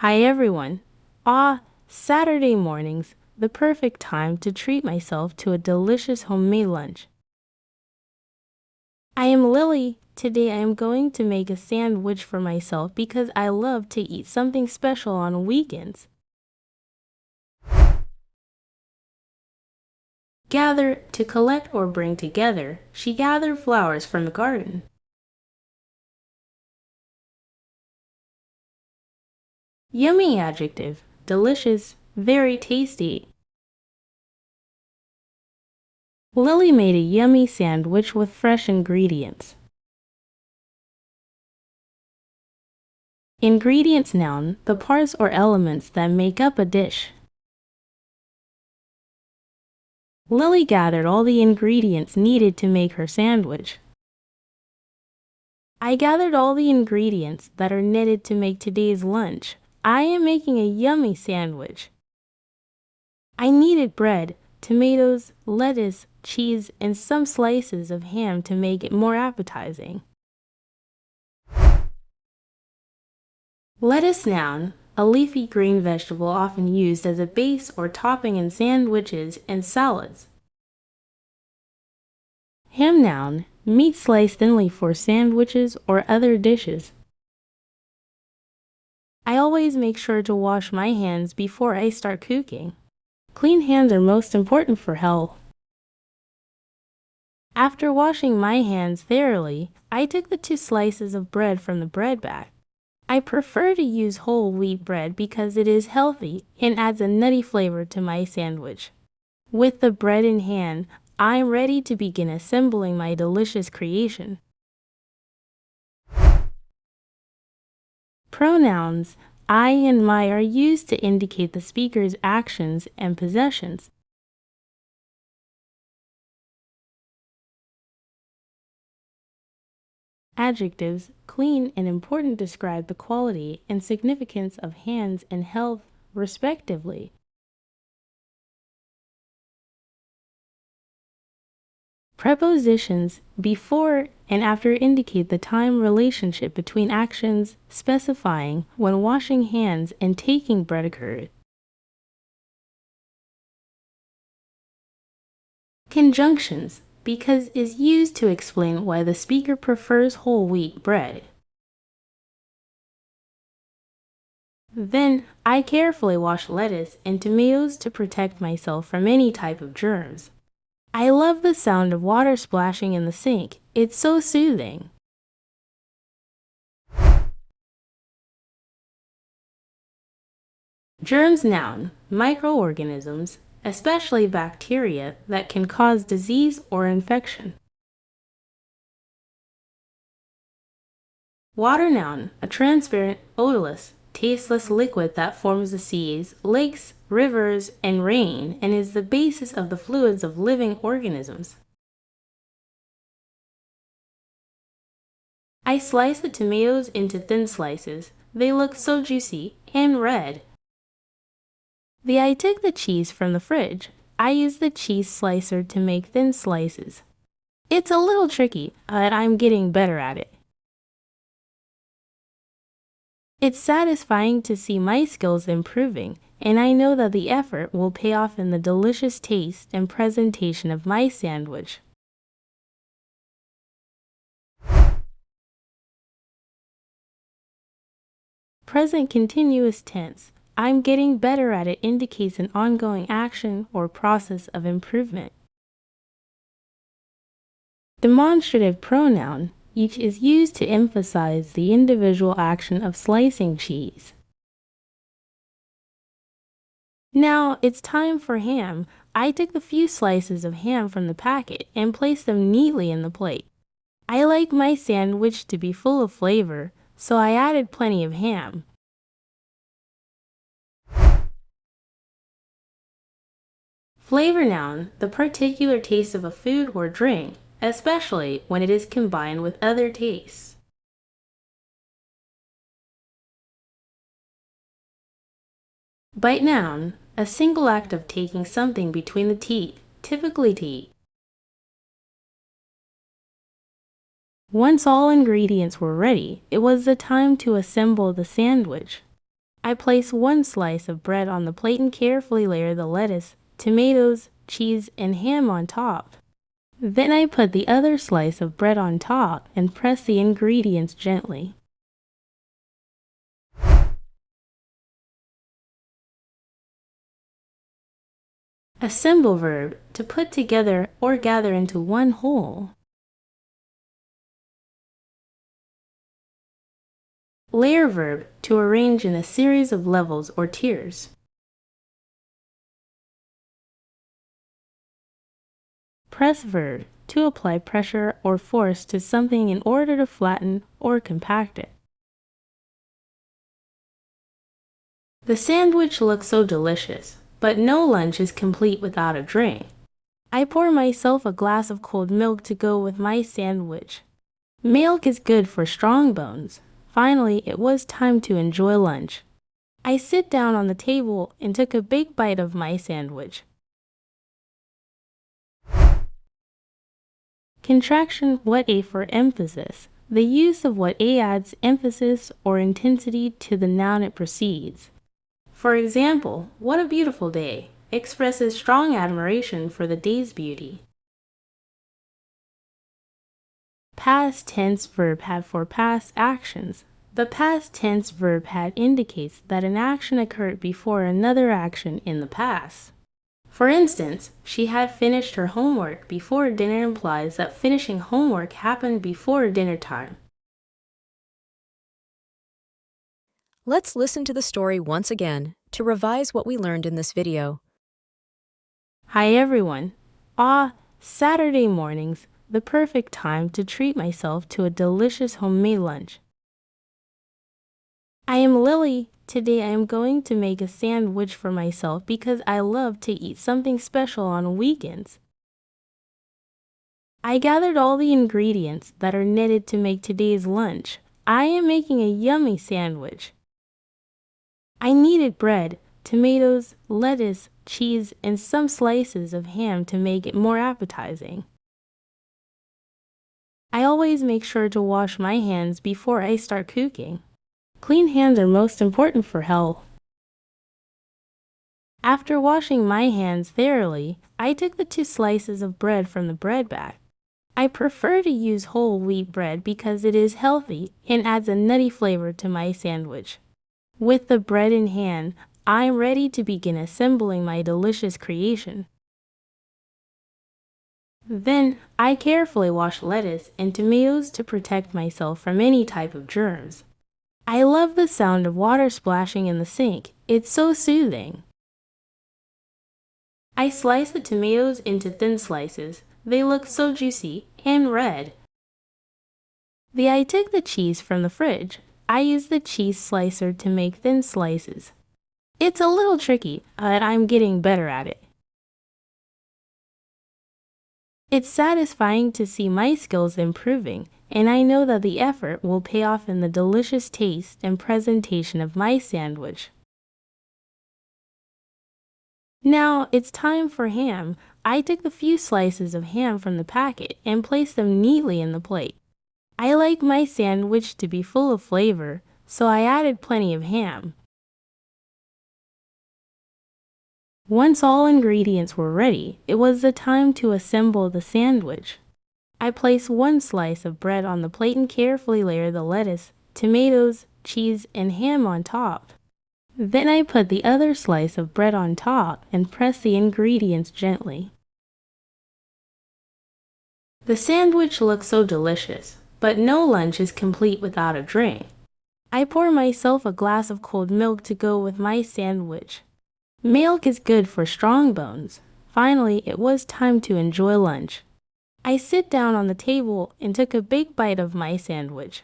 Hi everyone. Saturday mornings, the perfect time to treat myself to a delicious homemade lunch. I am Lily. Today I am going to make a sandwich for myself because I love to eat something special on weekends. Gather to collect or bring together. She gathered flowers from the garden. Yummy adjective. Delicious, very tasty. Lily made a yummy sandwich with fresh ingredients. Ingredients noun, the parts or elements that make up a dish. Lily gathered all the ingredients needed to make her sandwich. I gathered all the ingredients that are needed to make today's lunch. I am making a yummy sandwich. I needed bread, tomatoes, lettuce, cheese, and some slices of ham to make it more appetizing. Lettuce noun, a leafy green vegetable often used as a base or topping in sandwiches and salads. Ham noun, meat sliced thinly for sandwiches or other dishes. I always make sure to wash my hands before I start cooking. Clean hands are most important for health. After washing my hands thoroughly, I took the 2 slices of bread from the bread bag. I prefer to use whole wheat bread because it is healthy and adds a nutty flavor to my sandwich. With the bread in hand, I'm ready to begin assembling my delicious creation. Pronouns I and my are used to indicate the speaker's actions and possessions. Adjectives clean and important describe the quality and significance of hands and health, respectively. Prepositions before and after indicate the time relationship between actions, specifying when washing hands and taking bread occurred. Conjunctions because is used to explain why the speaker prefers whole wheat bread. Then, I carefully wash lettuce and tomatoes to protect myself from any type of germs. I love the sound of water splashing in the sink. It's so soothing. Germs noun, microorganisms, especially bacteria that can cause disease or infection. Water noun, a transparent, odorless, tasteless liquid that forms the seas, lakes, rivers, and rain and is the basis of the fluids of living organisms. I slice the tomatoes into thin slices. They look so juicy and red. I took the cheese from the fridge. I used the cheese slicer to make thin slices. It's a little tricky, but I'm getting better at it. It's satisfying to see my skills improving, and I know that the effort will pay off in the delicious taste and presentation of my sandwich. Present continuous tense. I'm getting better at it indicates an ongoing action or process of improvement. Demonstrative pronoun. Each is used to emphasize the individual action of slicing cheese. Now it's time for ham. I took the few slices of ham from the packet and placed them neatly in the plate. I like my sandwich to be full of flavor, so I added plenty of ham. Flavor noun, the particular taste of a food or drink, especially when it is combined with other tastes. Bite noun, a single act of taking something between the teeth, typically to eat. Once all ingredients were ready, it was the time to assemble the sandwich. I place one slice of bread on the plate and carefully layer the lettuce, tomatoes, cheese, and ham on top. Then I put the other slice of bread on top and press the ingredients gently. Assemble verb, to put together or gather into one whole. Layer verb, to arrange in a series of levels or tiers. Press verb, to apply pressure or force to something in order to flatten or compact it. The sandwich looks so delicious, but no lunch is complete without a drink. I pour myself a glass of cold milk to go with my sandwich. Milk is good for strong bones. Finally, it was time to enjoy lunch. I sit down on the table and took a big bite of my sandwich. Contraction what a for emphasis. The use of what a adds emphasis or intensity to the noun it precedes. For example, what a beautiful day expresses strong admiration for the day's beauty. Past tense verb had for past actions. The past tense verb had indicates that an action occurred before another action in the past. For instance, she had finished her homework before dinner implies that finishing homework happened before dinner time. Let's listen to the story once again to revise what we learned in this video. Hi everyone. Saturday mornings, the perfect time to treat myself to a delicious homemade lunch. I am Lily. Today I am going to make a sandwich for myself because I love to eat something special on weekends. I gathered all the ingredients that are needed to make today's lunch. I am making a yummy sandwich. I needed bread, tomatoes, lettuce, cheese, and some slices of ham to make it more appetizing. I always make sure to wash my hands before I start cooking. Clean hands are most important for health. After washing my hands thoroughly, I took the 2 slices of bread from the bread bag. I prefer to use whole wheat bread because it is healthy and adds a nutty flavor to my sandwich. With the bread in hand, I am ready to begin assembling my delicious creation. Then, I carefully wash lettuce and tomatoes to protect myself from any type of germs. I love the sound of water splashing in the sink. It's so soothing. I slice the tomatoes into thin slices. They look so juicy and red. I took the cheese from the fridge. I use the cheese slicer to make thin slices. It's a little tricky, but I'm getting better at it. It's satisfying to see my skills improving, and I know that the effort will pay off in the delicious taste and presentation of my sandwich. Now it's time for ham. I took the few slices of ham from the packet and placed them neatly in the plate. I like my sandwich to be full of flavor, so I added plenty of ham. Once all ingredients were ready, it was the time to assemble the sandwich. I place one slice of bread on the plate and carefully layer the lettuce, tomatoes, cheese, and ham on top. Then I put the other slice of bread on top and press the ingredients gently. The sandwich looks so delicious, but no lunch is complete without a drink. I pour myself a glass of cold milk to go with my sandwich. Milk is good for strong bones. Finally, it was time to enjoy lunch. I sit down on the table and took a big bite of my sandwich.